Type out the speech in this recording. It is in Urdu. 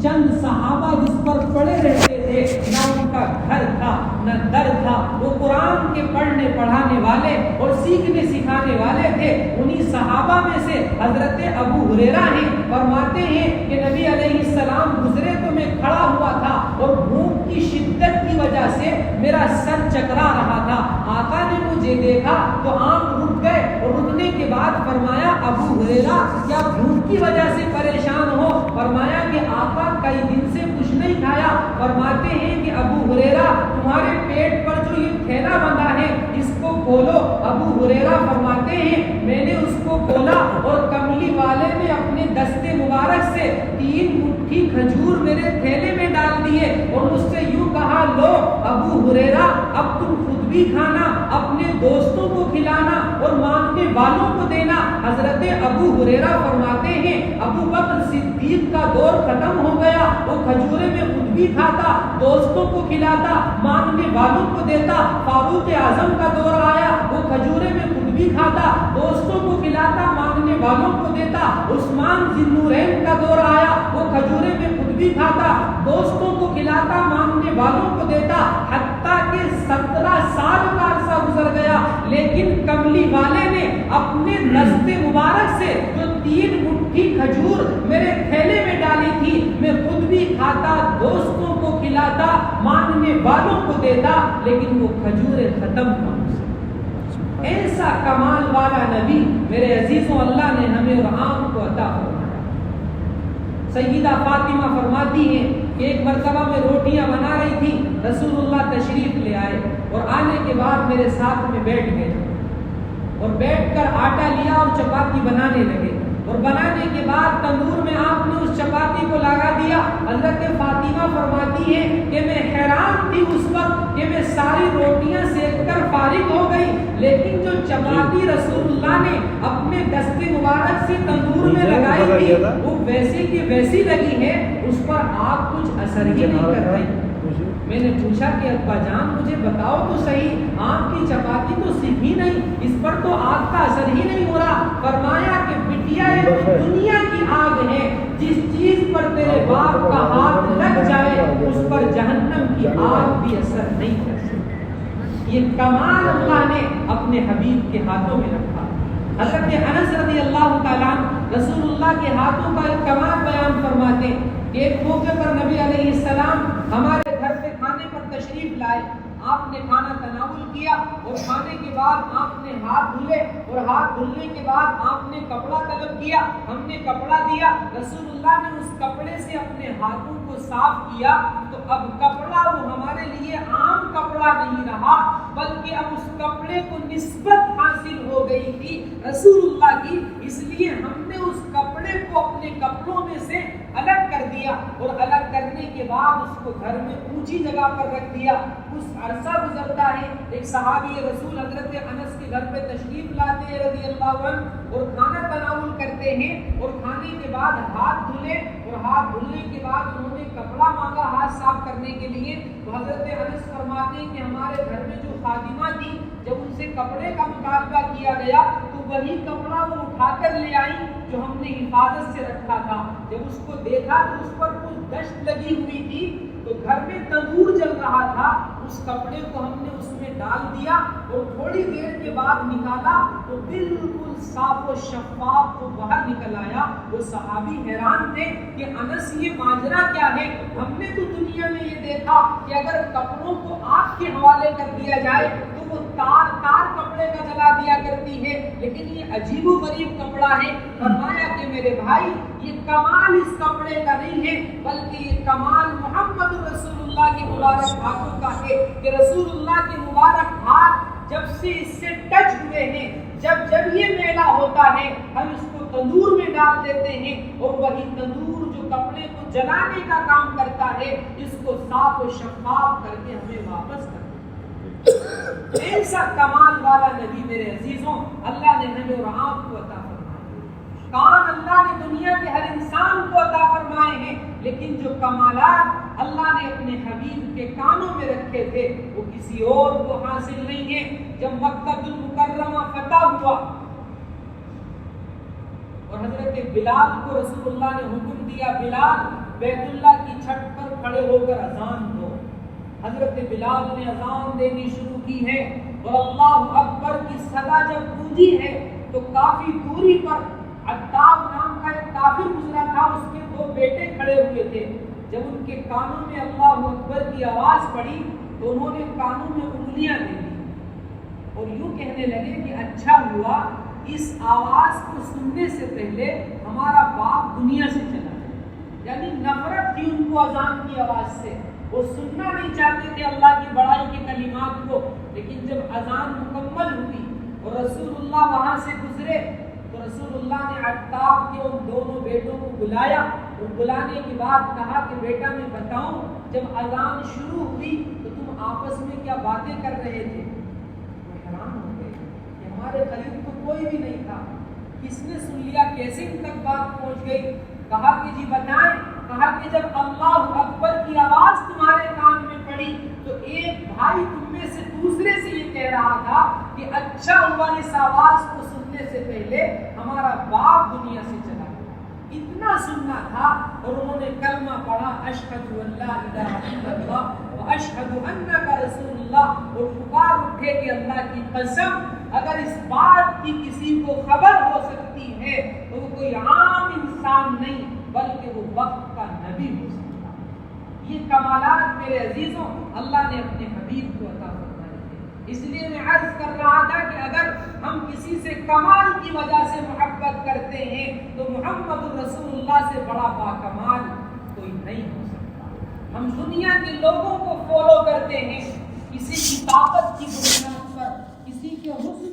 چند صحابہ جس پر پڑے رہتے تھے، نہ ان کا گھر تھا نہ در تھا، وہ قرآن کے پڑھنے پڑھانے والے اور سیکھنے سکھانے والے تھے۔ انہی صحابہ میں سے حضرت ابو ہریرہ ہیں، فرماتے ہیں کہ نبی علیہ السلام گزرے تو میں کھڑا ہوا تھا اور بھوک کی شدت کی وجہ سے میرا سر چکرا رہا تھا۔ آقا نے مجھے دیکھا تو آنکھ رک گئے اور رکنے کے بعد فرمایا ابو ہریرہ کیا بھوک کی وجہ سے پریشان ہو؟ فرمایا کہ آقا کئی دن سے کچھ نہیں کھایا۔ فرماتے ہیں کہ ابو ہریرہ تمہارے پیٹ پر جو یہ تھیلا بندھا ہے اس کو کھولو۔ ابو ہریرہ فرماتے ہیں میں نے اس کو کھولا اور کملی والے نے اپنے دستے مبارک سے 3 مٹھی کھجور میرے تھیلے میں ڈال دیے اور مجھ سے یوں کہا لو ابو ہریرہ اب تم خود بھی کھانا، اپنے دوستوں کو کھلانا اور مانگنے والوں کو دینا۔ حضرت ابو ہریرہ فرماتے ہیں ابو بکر صدیق کا دور ختم ہو گیا، وہ کھجورے میں خود بھی کھاتا، دوستوں کو کھلاتا، مانگنے والوں کو دیتا۔ فاروق اعظم کا دور آیا، وہ کھجورے میں خود بھی کھاتا، دوستوں کو کھلاتا، مانگنے والوں کو دیتا۔ عثمان ذی النورین کا دور آیا، وہ کھجورے میں خود بھی کھاتا، دوستوں کو کھلاتا، مانگنے والوں کو دیتا۔ حتیٰ کہ 17 سال کا عرصہ گزر گیا لیکن کملی والے نے اپنے دستے مبارک سے جو 3 مٹھی کھجور میرے تھیلے میں ڈالی تھی میں خود بھی کھاتا، دوستوں کو کھلاتا، مانگنے والوں کو دیتا، لیکن وہ کھجوریں ختم نہ ہو سکی۔ ایسا کمال والا نبی میرے عزیزوں اللہ نے ہمیں اور عام کو عطا فرمایا۔ سیدہ فاطمہ فرماتی ہیں کہ ایک مرتبہ میں روٹیاں بنا رہی تھی، رسول اللہ تشریف لے آئے اور آنے کے بعد میرے ساتھ میں بیٹھ گئے اور بیٹھ کر آٹا لیا اور چپاتی بنانے لگے اور بنانے کے بعد تندور میں آپ نے اس چپاتی کو لگا دیا۔ حضرت فاطمہ فرماتی ہے کہ میں حیران تھی اس وقت کہ میں ساری روٹیاں سیک کر فارغ ہو گئی، لیکن جو چپاتی رسول اللہ نے اپنے دستے مبارک سے تندور میں لگائی تھی وہ ویسی کی ویسی لگی ہے، اس پر آگ کچھ اثر ہی نہیں کر رہی۔ میں نے پوچھا کہ ابا جان مجھے بتاؤ تو صحیح، آگ کی چپاتی تو سیکھی نہیں، اس پر تو آگ کا اثر ہی نہیں ہو رہا۔ فرمایا کہ بٹیا یہ تو دنیا کی آگ ہے، جس چیز پر تیرے باپ کا ہاتھ لگ جائے اس پر جہنم کی آگ بھی اثر نہیں کر سکتی۔ یہ کمال اللہ نے اپنے حبیب کے ہاتھوں میں رکھا۔ حضرت انس رضی اللہ تعالیٰ رسول اللہ کے ہاتھوں کا ایک کمال بیان فرماتے ہیں کہ ایک موقع پر نبی علیہ السلام ہمارے گھر پہ کھانے پر تشریف لائے، آپ نے کھانا تناول کیا اور کھانے کے بعد آپ نے ہاتھ دھلے اور ہاتھ دھلنے کے بعد آپ نے کپڑا طلب کیا، ہم نے کپڑا دیا، رسول اللہ نے اس کپڑے سے اپنے ہاتھوں کو صاف کیا تو اب کپڑا وہ ہمارے لیے عام کپڑا نہیں رہا بلکہ اب اس کپڑے کو نسبت حاصل ہو گئی تھی رسول اللہ کی، اس لیے ہم نے اس کپڑے کو اپنے کپڑوں میں سے الگ کر دیا اور الگ کرنے کے بعد اس کو گھر میں اونچی جگہ پر رکھ دیا۔ اس عرصہ گزرتا ہے، ایک صحابی رسول حضرت انس کے گھر پہ تشریف لاتے ہیں رضی اللہ عنہ اور کھانا تناول کرتے ہیں اور کھانے کے بعد ہاتھ دھلے اور ہاتھ دھلنے کے بعد انہوں نے کپڑا مانگا ہاتھ صاف کرنے کے لیے، تو حضرت انس فرماتے ہیں کہ ہمارے گھر میں جو خادمہ تھی جب ان سے کپڑے کا مطالبہ کیا گیا تو وہی کپڑا وہ اٹھا کر لے آئی جو ہم نے حفاظت سے رکھا تھا۔ جب اس کو دیکھا تو اس پر کچھ دشت لگی ہوئی تھی تو گھر میں تندور جل رہا تھا، اس کپڑے کو ہم نے اس میں ڈال دیا اور تھوڑی دیر کے بعد نکالا تو بالکل صاف و شفاف وہ باہر نکل آیا۔ وہ صحابی حیران تھے کہ انس یہ ماجرا کیا ہے، ہم نے تو دنیا میں یہ دیکھا کہ اگر کپڑوں کو آگ کے حوالے کر دیا جائے تو وہ تار کپڑے کا جلا دیا کرتی ہے، لیکن یہ عجیب و غریب کپڑا ہے۔ فرمایا کہ میرے بھائی یہ کمال اس کپڑے کا نہیں ہے بلکہ یہ کمال محمد رسول اللہ کے مبارک ہاتھوں کا ہے کہ رسول اللہ کے مبارک ہاتھ جب سے اس سے ٹچ ہوئے ہیں، جب یہ میلا ہوتا ہے ہم اس کو تندور میں ڈال دیتے ہیں اور وہی تندور جو کپڑے کو جلانے کا کام کرتا ہے اس کو صاف و شفاف کر کے ہمیں واپس کرتا ہے۔ ایسا کمال والا نبی میرے عزیزوں اللہ نے ہمیں اور آپ کو عطا فرمایا۔ کان اللہ نے دنیا کے ہر انسان کو عطا فرمائے ہیں، لیکن جو کمالات اللہ نے اپنے حبیب کے کانوں میں رکھے تھے وہ کسی اور کو حاصل نہیں ہے۔ جب مکہ المکرمہ فتح ہوا اور حضرت بلال کو رسول اللہ نے حکم دیا بلال بیت اللہ کی چھت پر کھڑے ہو کر اذان دو۔ حضرت بلال نے اذان دینی شروع کی ہے اور اللہ اکبر کی صدا جب گونجی ہے تو کافی دوری پر عتاب نام کا ایک کافر گزرا تھا، اس کے دو بیٹے کھڑے ہوئے تھے۔ جب ان کے کانوں میں اللہ اکبر کی آواز پڑی تو انہوں نے کانوں میں انگلیاں دے دی اور یوں کہنے لگے کہ اچھا ہوا اس آواز کو سننے سے پہلے ہمارا باپ دنیا سے چلا گیا۔ یعنی نفرت تھی ان کو اذان کی آواز سے، وہ سننا نہیں چاہتے تھے اللہ کی بڑائی کے کلمات کو، لیکن جب اذان مکمل ہوئی اور رسول اللہ وہاں سے گزرے تو رسول اللہ نے عتاب کے ان دونوں بیٹوں کو بلایا اور بلانے کے بعد کہا کہ بیٹا میں بتاؤں جب اذان شروع ہوئی تو تم آپس میں کیا باتیں کر رہے تھے؟ وہ حیران ہو گئے کہ ہمارے قریب تو کوئی بھی نہیں تھا، کس نے سن لیا، کیسے ان تک بات پہنچ گئی؟ کہا کہ جی بتائیں۔ کہا کہ جب اللہ اکبر کی آواز تمہارے کان میں پڑی تو ایک بھائی تم میں سے دوسرے سے یہ کہہ رہا تھا کہ اچھا ہوا اس آواز کو سننے سے پہلے ہمارا باپ دنیا سے چلا گیا۔ اتنا سننا تھا اور انہوں نے کلمہ پڑھا، اشہد ان لا الہ الا اللہ و اشہد انک رسول اللہ، اور پکار اٹھے کہ اللہ کی قسم اگر اس بات کی کسی کو خبر ہو سکتی ہے تو وہ کوئی عام انسان نہیں بلکہ وہ وقت کا نبی ہو سکتا ہے۔ یہ کمالات میرے عزیزوں اللہ نے اپنے حبیب کو عطا فرمائے تھے۔ اس لیے میں عرض کر رہا تھا کہ اگر ہم کسی سے کمال کی وجہ سے محبت کرتے ہیں تو محمد رسول اللہ سے بڑا باکمال کوئی نہیں ہو سکتا۔ ہم دنیا کے لوگوں کو فالو کرتے ہیں کسی کی طاقت کی بنیاد پر، کسی کے حسن